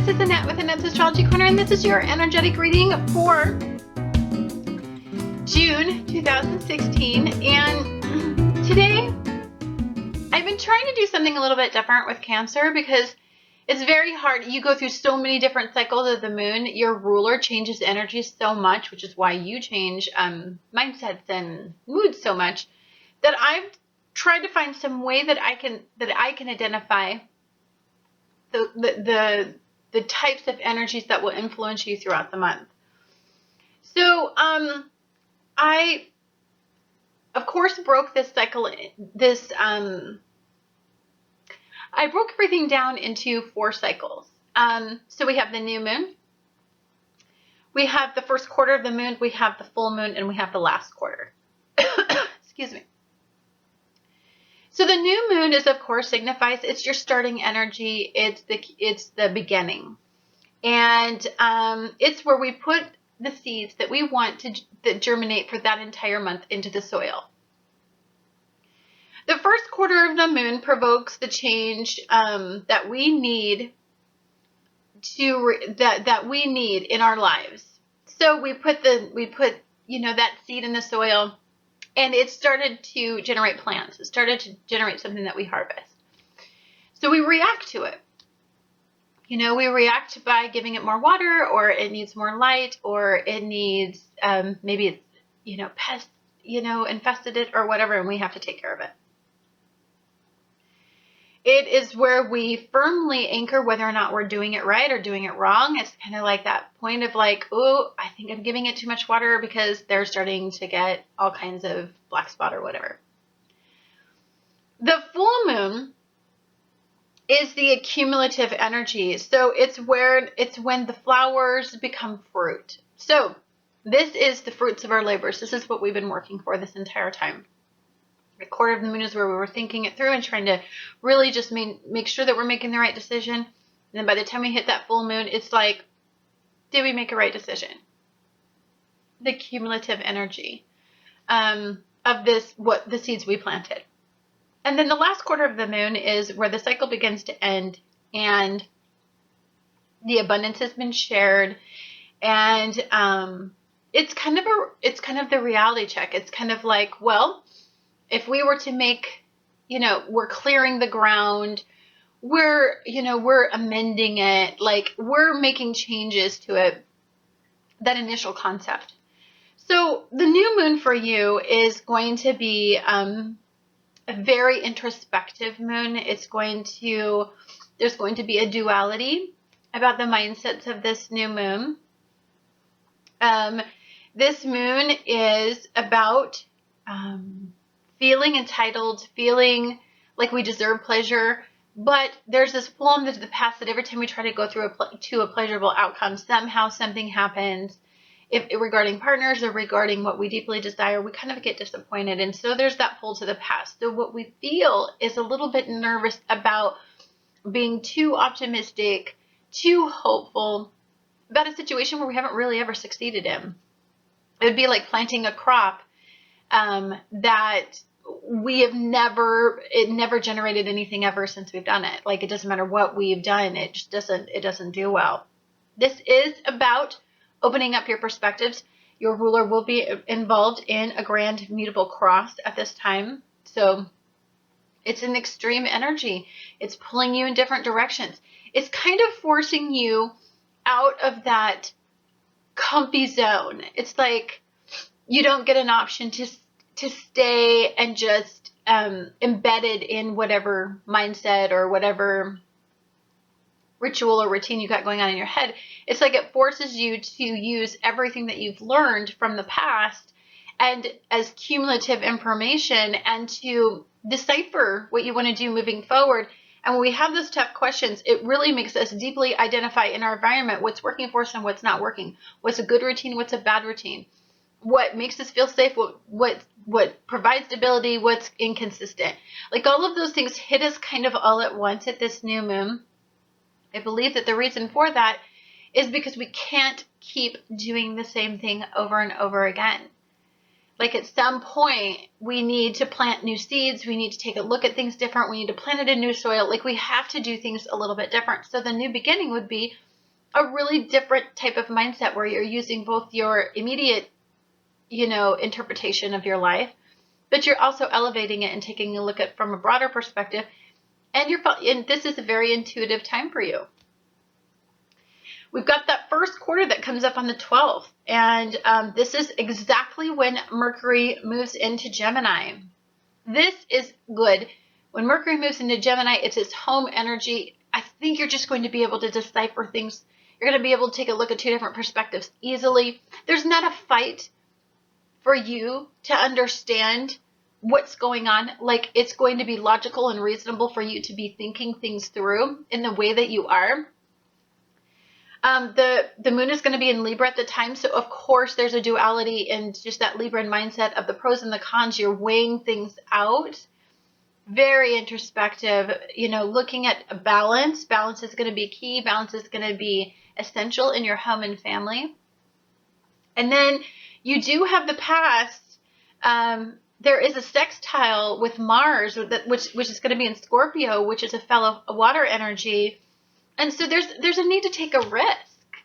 this is Annette with Annette's Astrology Corner, and this is your energetic reading for June 2016. And today, I've been trying to do something a little bit different with Cancer because it's very hard. You go through so many different cycles of the moon. Your ruler changes energy so much, which is why you change mindsets and moods so much, that I've tried to find some way that I can identify the types of energies that will influence you throughout the month. So I of course broke this cycle, I broke everything down into 4 cycles. So we have the new moon, we have the first quarter of the moon, we have the full moon, and we have the last quarter. Excuse me. So the new moon is, of course, signifies it's your starting energy. It's the beginning, and it's where we put the seeds that we want that germinate for that entire month into the soil. The first quarter of the moon provokes the change that we need that we need in our lives. So we put that seed in the soil. And it started to generate plants. It started to generate something that we harvest. So we react to it. We react by giving it more water, or it needs more light, or it needs, maybe it's, pests, infested it or whatever, and we have to take care of it. It is where we firmly anchor whether or not we're doing it right or doing it wrong. It's kind of like that point of like, oh, I think I'm giving it too much water because they're starting to get all kinds of black spot or whatever. The full moon is the accumulative energy. So it's when the flowers become fruit. So this is the fruits of our labors. This is what we've been working for this entire time. The quarter of the moon is where we were thinking it through and trying to really just make sure that we're making the right decision. And then by the time we hit that full moon, it's like, did we make a right decision? The cumulative energy of what the seeds we planted. And then the last quarter of the moon is where the cycle begins to end and the abundance has been shared. And it's kind of the reality check. It's kind of like, well, if we were to make, we're clearing the ground, we're amending it, like we're making changes to it, that initial concept. So the new moon for you is going to be a very introspective moon. There's going to be a duality about the mindsets of this new moon. This moon is about feeling entitled, feeling like we deserve pleasure, but there's this pull into the past that every time we try to go through to a pleasurable outcome, somehow something happens, regarding partners or regarding what we deeply desire, we kind of get disappointed. And so there's that pull to the past. So what we feel is a little bit nervous about being too optimistic, too hopeful about a situation where we haven't really ever succeeded in. It would be like planting a crop that it never generated anything ever since we've done it. Like, it doesn't matter what we've done, it just doesn't do well. This is about opening up your perspectives. Your ruler will be involved in a grand mutable cross at this time. So it's an extreme energy. It's pulling you in different directions. It's kind of forcing you out of that comfy zone. It's like you don't get an option to stay and just embedded in whatever mindset or whatever ritual or routine you got going on in your head. It's like it forces you to use everything that you've learned from the past and as cumulative information and to decipher what you want to do moving forward. And when we have those tough questions, it really makes us deeply identify in our environment what's working for us and what's not working. What's a good routine? What's a bad routine? What makes us feel safe? What provides stability? What's inconsistent? Like, all of those things hit us kind of all at once at this new moon. I believe that the reason for that is because we can't keep doing the same thing over and over again. Like, at some point, we need to plant new seeds. We need to take a look at things different. We need to plant it in new soil. Like, we have to do things a little bit different. So the new beginning would be a really different type of mindset where you're using both your immediate, interpretation of your life, but you're also elevating it and taking a look at from a broader perspective. And this is a very intuitive time for you. We've got that first quarter that comes up on the 12th, and this is exactly when Mercury moves into Gemini. This is good. When Mercury moves into Gemini, it's its home energy. I think you're just going to be able to decipher things. You're going to be able to take a look at two different perspectives easily. There's not a fight for you to understand what's going on. Like, it's going to be logical and reasonable for you to be thinking things through in the way that you are. The moon is going to be in Libra at the time, so of course there's a duality and just that Libran mindset of the pros and the cons. You're weighing things out. Very introspective, looking at a balance. Balance is going to be key. Balance is going to be essential in your home and family. And then you do have the past. There is a sextile with Mars, which is going to be in Scorpio, which is a fellow water energy. And so there's a need to take a risk.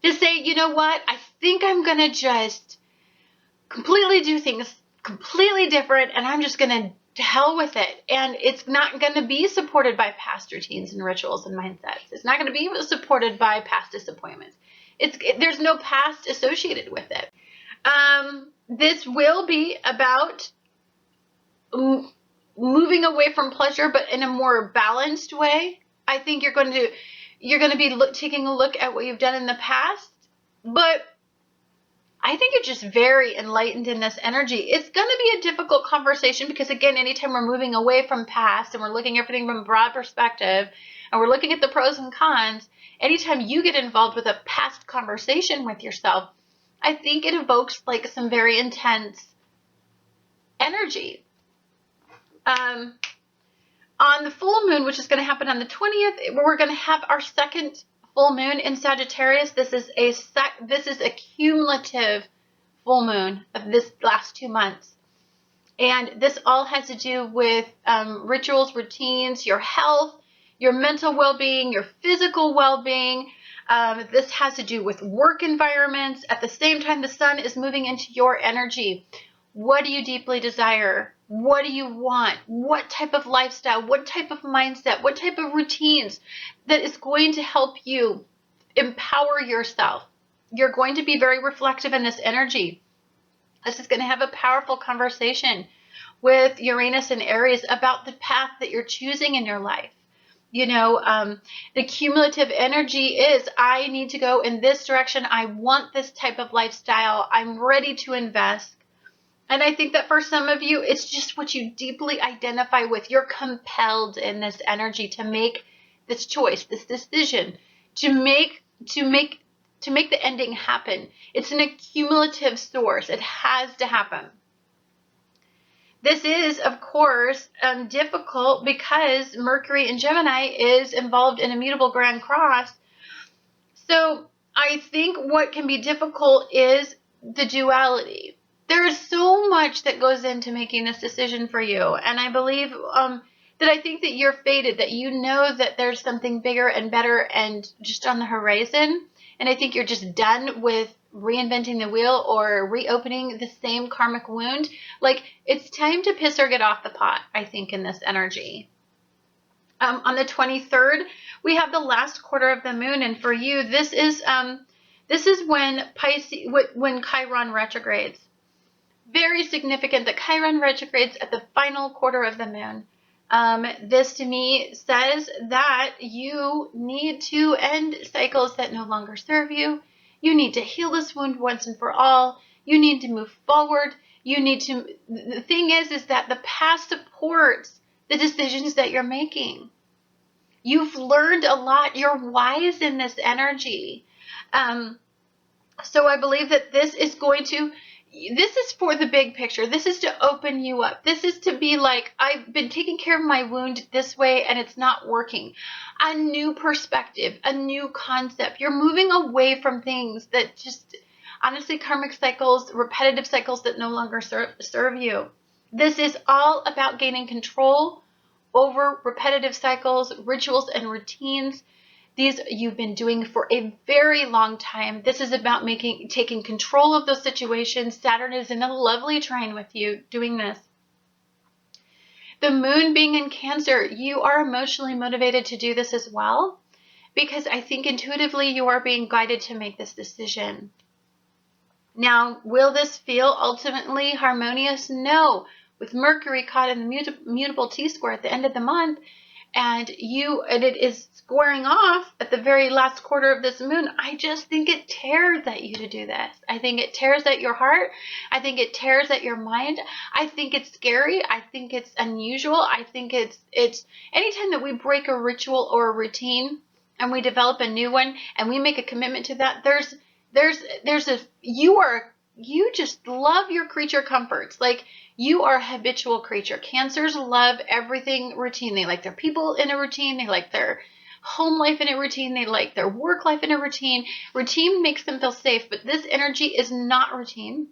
To say, you know what, I think I'm going to just completely do things completely different, and I'm just going to hell with it. And it's not going to be supported by past routines and rituals and mindsets. It's not going to be supported by past disappointments. There's no past associated with it. This will be about moving away from pleasure, but in a more balanced way. I think you're going to be taking a look at what you've done in the past, but I think you're just very enlightened in this energy. It's going to be a difficult conversation because, again, anytime we're moving away from past and we're looking at everything from a broad perspective and we're looking at the pros and cons, anytime you get involved with a past conversation with yourself, I think it evokes like some very intense energy. On the full moon, which is going to happen on the 20th, we're going to have our second full moon in Sagittarius. This is a cumulative full moon of this last 2 months. And this all has to do with rituals, routines, your health, your mental well-being, your physical well-being. This has to do with work environments. At the same time, the sun is moving into your energy. What do you deeply desire? What do you want? What type of lifestyle? What type of mindset? What type of routines that is going to help you empower yourself? You're going to be very reflective in this energy. This is going to have a powerful conversation with Uranus and Aries about the path that you're choosing in your life. The cumulative energy is, I need to go in this direction. I want this type of lifestyle. I'm ready to invest. And I think that for some of you, it's just what you deeply identify with. You're compelled in this energy to make this choice, this decision, to make the ending happen. It's an accumulative source. It has to happen. This is, of course, difficult because Mercury in Gemini is involved in a mutable grand cross. So I think what can be difficult is the duality. There is so much that goes into making this decision for you. And I believe that I think that you're fated, that you know that there's something bigger and better and just on the horizon. And I think you're just done with reinventing the wheel or reopening the same karmic wound. Like, it's time to piss or get off the pot, I think, in this energy. On the 23rd, we have the last quarter of the moon. And for you, this is when Chiron retrogrades. Very significant that Chiron retrogrades at the final quarter of the moon. This to me says that you need to end cycles that no longer serve you. You need to heal this wound once and for all. You need to move forward. The thing is that the past supports the decisions that you're making. You've learned a lot. You're wise in this energy. So I believe that this is for the big picture. This is to open you up. This is to be like, I've been taking care of my wound this way and it's not working. A new perspective, a new concept. You're moving away from things that just, honestly, karmic cycles, repetitive cycles that no longer serve you. This is all about gaining control over repetitive cycles, rituals, and routines. These you've been doing for a very long time. This is about taking control of those situations. Saturn is in a lovely trine with you doing this. The moon being in Cancer, you are emotionally motivated to do this as well, because I think intuitively you are being guided to make this decision. Now, will this feel ultimately harmonious? No. With Mercury caught in the mutable T-square at the end of the month, and it is squaring off at the very last quarter of this moon, I just think it tears at you to do this. I think it tears at your heart. I think it tears at your mind. I think it's scary. I think it's unusual. I think it's anytime that we break a ritual or a routine and we develop a new one and we make a commitment to that, you just love your creature comforts. Like, you are a habitual creature. Cancers love everything routine. They like their people in a routine. They like their home life in a routine. They like their work life in a routine. Routine makes them feel safe, but this energy is not routine.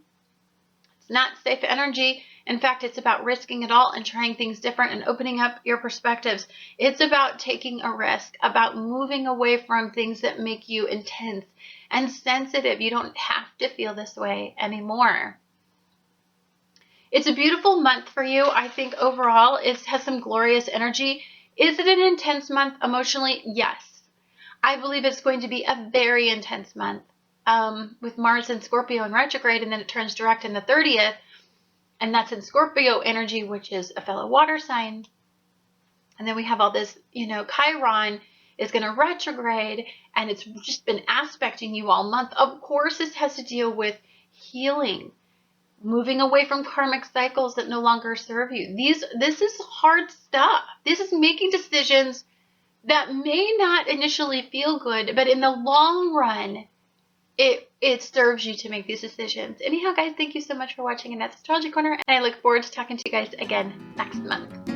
It's not safe energy. In fact, it's about risking it all and trying things different and opening up your perspectives. It's about taking a risk, about moving away from things that make you intense and sensitive. You don't have to feel this way anymore. It's a beautiful month for you. I think overall it has some glorious energy. Is it an intense month emotionally? Yes. I believe it's going to be a very intense month with Mars in Scorpio in retrograde, and then it turns direct in the 30th, and that's in Scorpio energy, which is a fellow water sign. And then we have all this, Chiron is going to retrograde, and it's just been aspecting you all month. Of course, this has to deal with healing, moving away from karmic cycles that no longer serve you. This is hard stuff. This is making decisions that may not initially feel good, but in the long run, it serves you to make these decisions. Anyhow, guys, thank you so much for watching Annette's Astrology Corner, and I look forward to talking to you guys again next month.